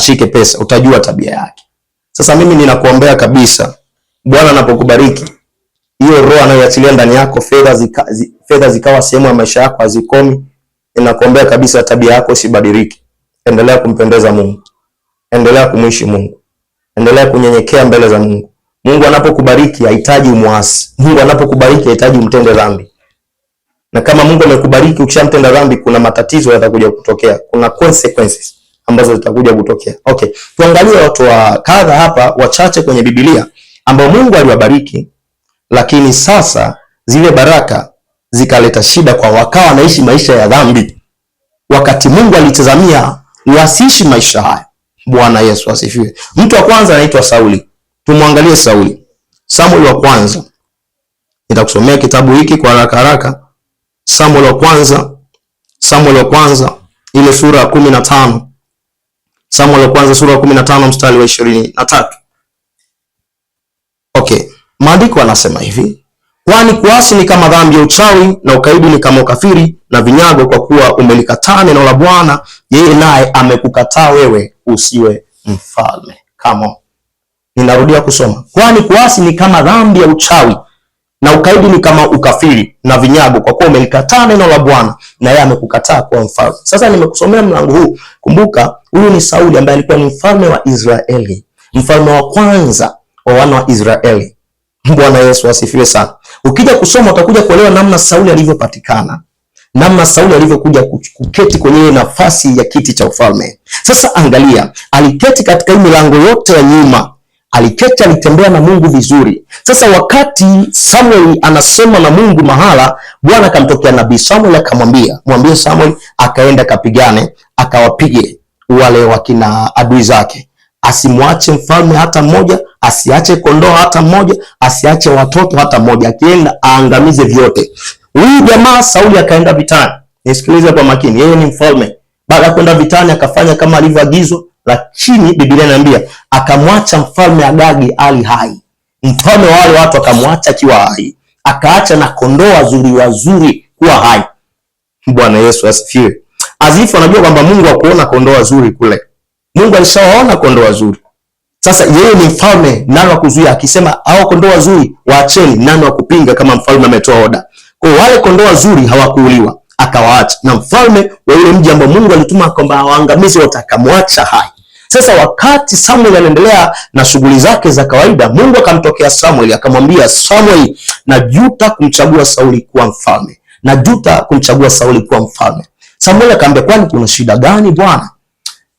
ashike pesa, utajua tabia yake. Sasa mimi ninakuombea kabisa, Bwana anapokubariki, hiyo roho anayoachilia ndani yako, fedha zikawa sehemu ya maisha yako, hazikomi. Ninakuombea kabisa tabia yako isibadilike. Endelea kumpendeza Mungu. Endelea kumwishi Mungu. Endelea kunyenyekea mbele za Mungu. Mungu anapokubariki hahitaji umuasi. Mungu anapokubariki hahitaji umtende dhambi. Na kama Mungu amekubariki ukishamtenda dhambi, kuna matatizo yatakuja kutokea. Kuna consequences ambazo zitakuja kutokea. Okay, tuangalie watu wa kadha hapa wachache kwenye Biblia ambao Mungu aliwabariki, lakini sasa zile baraka zikaleta shida kwa wakawa wanaishi maisha ya dhambi, wakati Mungu alitazamia wasiishi maisha haya. Bwana Yesu asifiwe. Mtu wa kwanza anaitwa Sauli. Tumwangalie Sauli. Samuel wa kwanza. Nitakusomea kitabu hiki kwa haraka haraka. Samuel wa kwanza ile sura ya 15. Samuel wa kwanza sura ya 15 mstari wa 23. Okay, maandiko yanasema hivi: kwani kuasi ni kama dhambi ya uchawi, na ukaidi ni kama ukafiri na vinyago, kwa kuwa umelikataa neno la Bwana, yeye naye amekukataa wewe usiwe mfalme. Come on. Ninarudia kusoma. Kwani kuasi ni kama dhambi ya uchawi, na ukaidi ni kama ukafiri na vinyago, kwa kuwa umelikataa neno la Bwana, na yeye amekukataa kuwa mfalme. Sasa nimekusomea mlango huu. Kumbuka, huyu ni Sauli ambaye alikuwa ni mfalme wa Israeli, mfalme wa kwanza wa wana wa Israeli. Bwana Yesu asifiwe sana. Ukija kusoma utakuja kuelewa namna Sauli alivyopatikana, namna Sauli alivyokuja kuketi kwenye nafasi ya kiti cha ufalme. Sasa angalia, aliketi katika hii milango yote ya nyuma. Aliketi, alitembea na Mungu vizuri. Sasa wakati Samuel anasema na Mungu mahala, Bwana akamtokea nabii Samuel akamwambia, mwambie Samuel akaenda kapigane, akawapige wale wakina adui zake. Asimwache mfalme hata mmoja, asiache kondoo hata mmoja, asiache watoto hata mmoja, akienda aangamize vyote. Huyu jamaa Sauli akaenda vitani. Nisikilize kwa makini, yeye ni mfalme. Baada ya kwenda vitani akafanya kama alivyoagizwa, lakini Biblia inaniambia akamwacha mfalme Agagi ali hai. Mfalme wa wale watu akamwacha akiwa hai, akaacha na kondoo wazuri kuwa hai. Bwana Yesu asifiwe. Azifu anajua kwamba Mungu hakuona kondoo wazuri kule. Mungu alishawaona kondoo wazuri. Sasa yeye ni mfalme, nani wa kuzuia? Akisema hao kondoo wazuri waacheni, nani wa kupinga kama mfalme ametoa oda? Kwa wale kondoo wazuri hawakuuliwa, akawaacha. Na mfalme wa yule mji ambao Mungu alituma kwamba waangamize wote akamwacha hai. Sasa wakati Samuel anaendelea na shughuli zake za kawaida, Mungu akamtokea Samuel akamwambia, Samuel, najuta kumchagua Sauli kuwa mfalme. Najuta kumchagua Sauli kuwa mfalme. Samuel akamwambia, kwani kuna shida gani Bwana?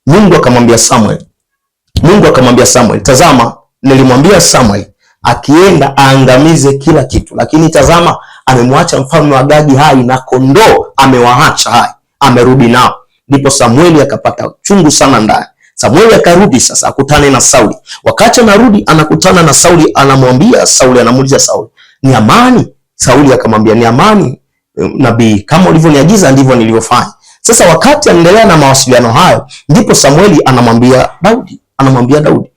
Mungu akamwambia Samuel, tazama, nilimwambia Samuel akienda aangamize kila kitu, lakini tazama amemwacha mfalme wa Agagi hai na kondoo amewaacha hai, amerudi nao. Ndipo Samueli akapata chungu sana ndani. Samueli akarudi sasa akutane na Sauli. Wakati anarudi anakutana na Sauli, anamwambia Sauli, anamuuliza Sauli, ni amani? Sauli akamwambia, ni amani nabii, kama ulivyoniagiza ndivyo nilivyofanya. Sasa wakati anaendelea na mawasiliano hayo, ndipo Samueli anamwambia Daudi,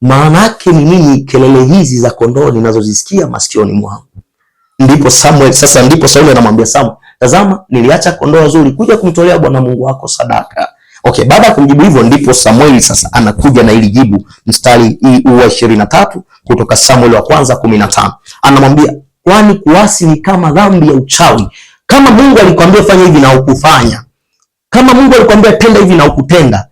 maana yake ni nini kelele hizi za kondoo ninazozisikia masikioni mwangu? Ndipo Sauli anamwambia Samuel, tazama, niliacha kondoo wazuri kuja kumtolea Bwana Mungu wako sadaka. Okay, baada ya kumjibu hivyo, ndipo Samueli sasa anakuja na ili jibu, mstari wa 23 kutoka Samuel wa kwanza 15. Anamwambia, kwani kuasi ni kama dhambi ya uchawi. Kama Mungu alikwambia fanya hivi na ukufanya, kama Mungu alikwambia tenda hivi na ukutenda,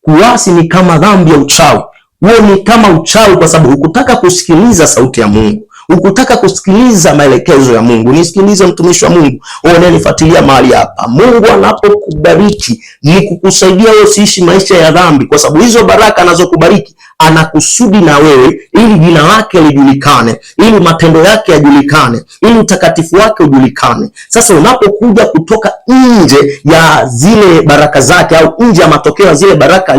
kuasi ni kama dhambi ya uchawi. Wewe ni kama uchawi kwa sababu hukutaka kusikiliza sauti ya Mungu. Ukutaka kusikiliza maelekezo ya Mungu. Nisikilize mtumishi wa Mungu, wewe unanifuatilia mahali hapa. Mungu anapokubariki ni kukusaidia wewe usiishi maisha ya dhambi, kwa sababu hizo baraka anazokubariki anakusudi na wewe ili jina lake lijulikane, ili matendo yake yajulikane, ili utakatifu wake ujulikane. Sasa unapokuja kutoka nje ya zile baraka zake au nje ya matokeo ya zile baraka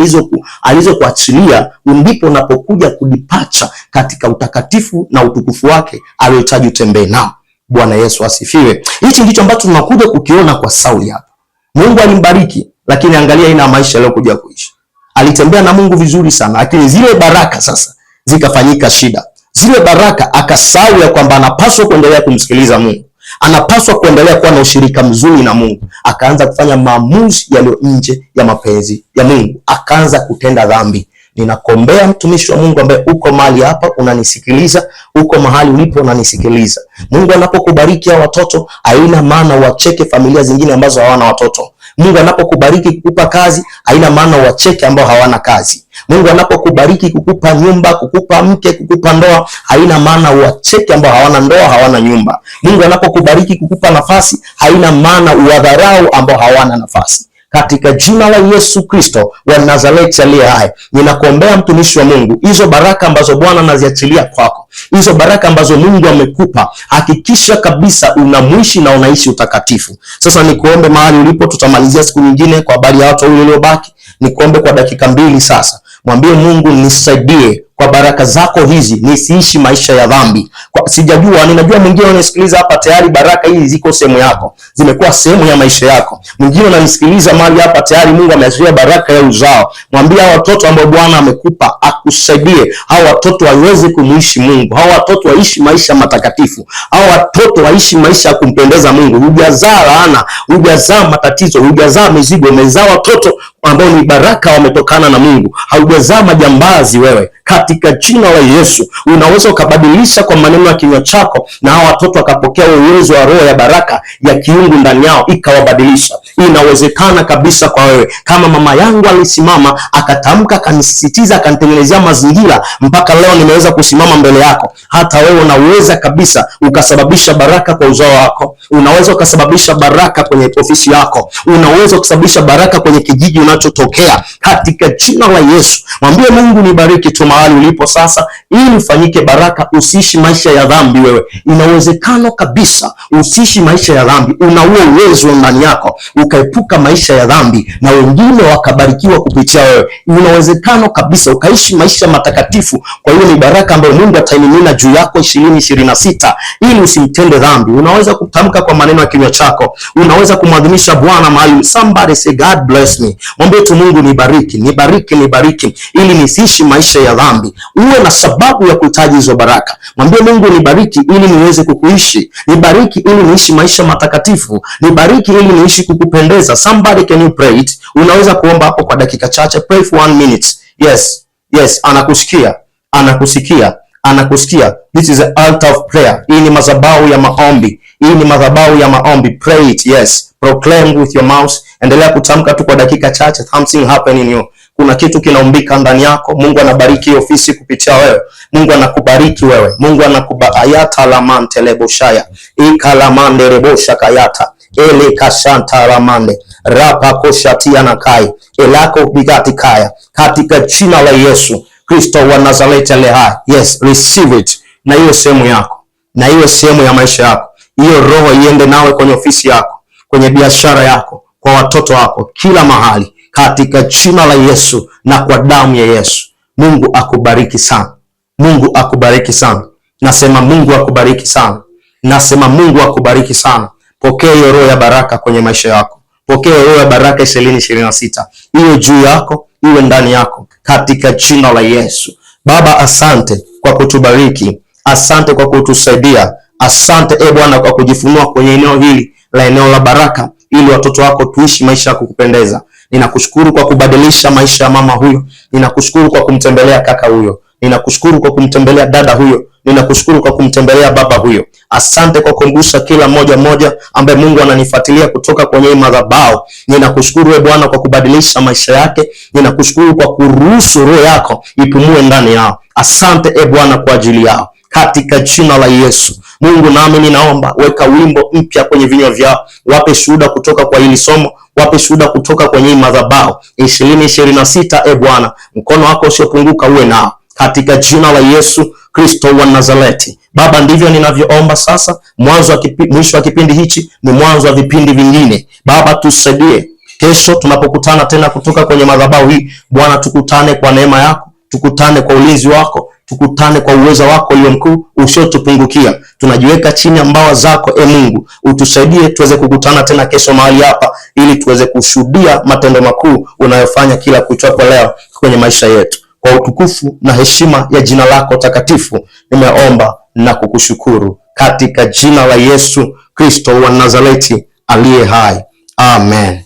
alizokuachilia, ndipo unapokuja kudipacha katika utakatifu na utukufu wake aliohitaji utembee nao. Bwana Yesu asifiwe. Hichi ndicho ambacho tunakuja kukiona kwa Sauli hapa. Mungu alimbariki, lakini angalia ina maisha aliyokuja kuishi. Alitembea na Mungu vizuri sana, lakini zile baraka sasa zikafanyika shida. Zile baraka akasahau ya kwamba anapaswa kuendelea kumsikiliza Mungu. anapaswa kuendelea kuwa na ushirika mzuri na Mungu, akaanza kufanya maamuzi yaliyo nje ya mapenzi ya Mungu, akaanza kutenda dhambi. Ninakuombea mtumishi wa Mungu ambaye uko mahali hapa unanisikiliza, uko mahali ulipo unanisikiliza. Mungu anapokubariki hao watoto, haina maana wacheke familia zingine ambazo hawana watoto. Mungu anapokubariki kukupa kazi, haina maana wacheke ambao hawana kazi. Mungu anapokubariki kukupa nyumba, kukupa mke, kukupa ndoa, haina maana wacheke ambao hawana ndoa, hawana nyumba. Mungu anapokubariki kukupa nafasi, haina maana uwadharau ambao hawana nafasi. Katika jina la Yesu Kristo wa Nazareti aliye hai, ninakuombea mtumishi wa Mungu, hizo baraka ambazo Bwana anaziachilia kwako, hizo baraka ambazo Mungu amekupa, hakikisha kabisa unamwishi na unaishi utakatifu. Sasa nikuombe mahali ulipo, tutamalizia siku nyingine kwa habari ya watu waliobaki. Nikuombe kwa dakika 2 sasa. Mwambie Mungu, nisaidie kwa baraka zako hizi nisiishi maisha ya dhambi. Sijajua, ninajua mwingine unanisikiliza hapa tayari baraka hizi ziko sehemu yako, zimekuwa sehemu ya maisha yako. Mwingine unanisikiliza mahali hapa tayari Mungu ameachilia baraka ya uzao. Mwambie hao watoto ambao Bwana amekupa akusaidie, hao watoto waweze kumuishi Mungu, hao watoto waishi maisha matakatifu, hao watoto waishi maisha ya kumpendeza Mungu. Hujazaa laana, hujazaa matatizo, hujazaa mizigo, umezaa watoto ambao ni baraka wametokana na Mungu. Haujazaa majambazi wewe. Katika jina la Yesu, unaweza ukabadilisha kwa maneno ya kinywa chako, na hao watoto wakapokea uwezo wa roho ya baraka ya kiungu ndani yao, ikawabadilisha. Inawezekana kabisa kwa wewe. Kama mama yangu alisimama akatamka, akanisisitiza, akanitengenezea mazingira mpaka leo nimeweza kusimama mbele yako, hata wewe unaweza kabisa ukasababisha baraka kwa uzao wako. Unaweza ukasababisha baraka kwenye ofisi yako, unaweza kusababisha baraka kwenye kijiji unachotokea. Katika jina la Yesu, mwambie Mungu, nibariki tu mahali ulipo sasa, ili ufanyike baraka, usiishi maisha ya dhambi wewe. Inawezekana kabisa usiishi maisha ya dhambi, una uwezo ndani yako ukaepuka maisha ya dhambi na wengine wakabarikiwa kupitia wewe. Inawezekana kabisa ukaishi maisha matakatifu. Kwa hiyo ni baraka ambayo Mungu ataimimina juu yako 2026 ili usimtende dhambi. Unaweza kutamka kwa maneno ya kinywa chako, unaweza kumwadhimisha Bwana mahali. Somebody say God bless me. Mwambie tu Mungu, nibariki, nibariki, nibariki ili nisiishi maisha ya dhambi. Uwe na sababu ya kuhitaji hizo baraka. Mwambie Mungu, nibariki ili niweze kukuishi, nibariki ili niishi maisha matakatifu, nibariki ili niishi kukupendeza. Somebody can you pray it? Unaweza kuomba hapo kwa dakika chache. Pray for 1 minute. Yes, anakusikia, anakusikia, anakusikia. This is an altar of prayer. Hii ni madhabahu ya maombi. Hii ni madhabahu ya maombi. Pray it. Yes. Proclaim with your mouth. Endelea kutamka tu kwa dakika chache. Something happen in you. Kuna kitu kinaumbika ndani yako. Mungu anabariki ofisi kupitia wewe. Mungu anakubariki wewe. Mungu anakubayata lamante leboshaya. Ikalamande rebosha kayata. Ele kashanta lamande. Rapa koshatia nakai. Elako bigati kaya. Katika jina la Yesu Kristo wa Nazareti aliye hai. Yes, receive it. Na hiyo sehemu yako, na hiyo sehemu ya maisha yako. Hiyo roho iende nawe kwenye ofisi yako, kwenye biashara yako, kwa watoto wako, kila mahali, katika jina la Yesu na kwa damu ya Yesu. Mungu akubariki sana. Mungu akubariki sana. Nasema Mungu akubariki sana. Nasema Mungu akubariki sana. Pokea hiyo roho ya baraka kwenye maisha yako. Pokea roho ya baraka 2026. Iwe juu yako, iwe ndani yako, katika jina la Yesu. Baba, asante kwa kutubariki. Asante kwa kutusaidia. Asante Bwana kwa kujifunua kwenye eneo hili la eneo la baraka, ili watoto wako tuishi maisha ya kukupendeza. Ninakushukuru kwa kubadilisha maisha ya mama huyo. Ninakushukuru kwa kumtembelea kaka huyo. Ninakushukuru kwa kumtembelea dada huyo. Ninakushukuru kwa kumtembelea baba huyo. Asante kwa kumgusa kila mmoja ambaye Mungu ananifuatilia kutoka kwenye madhabahu. Ninakushukuru Bwana kwa kubadilisha maisha yake. Ninakushukuru kwa kuruhusu roho yako ipumue ndani yao. Asante Bwana kwa ajili yao, katika jina la Yesu. Mungu, nami ninaomba, weka wimbo mpya kwenye vinywa vyao. Wape shuhuda kutoka kwa hili somo, wape shuhuda kutoka kwenye madhabahu 2026. Bwana, mkono wako usiopunguka uwe nao, katika jina la Yesu Kristo wa Nazareti. Baba, ndivyo ninavyoomba sasa. Mwisho wa kipindi hichi ni mwanzo wa vipindi vingine. Baba, tusaidie kesho tunapokutana tena kutoka kwenye madhabahu hii. Bwana, tukutane kwa neema yako, tukutane kwa ulinzi wako, tukutane kwa uwezo wako ulio mkuu usiotupungukia. Tunajiweka chini ya mbawa zako Mungu. Utusaidie tuweze kukutana tena kesho mahali hapa, ili tuweze kushuhudia matendo makuu unayofanya kila kuitwapo leo kwenye maisha yetu. Kwa utukufu na heshima ya jina lako takatifu nimeomba na kukushukuru, katika jina la Yesu Kristo wa Nazareti aliye hai. Amen.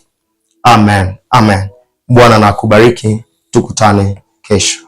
Amen. Amen. Bwana na akubariki. Tukutane kesho.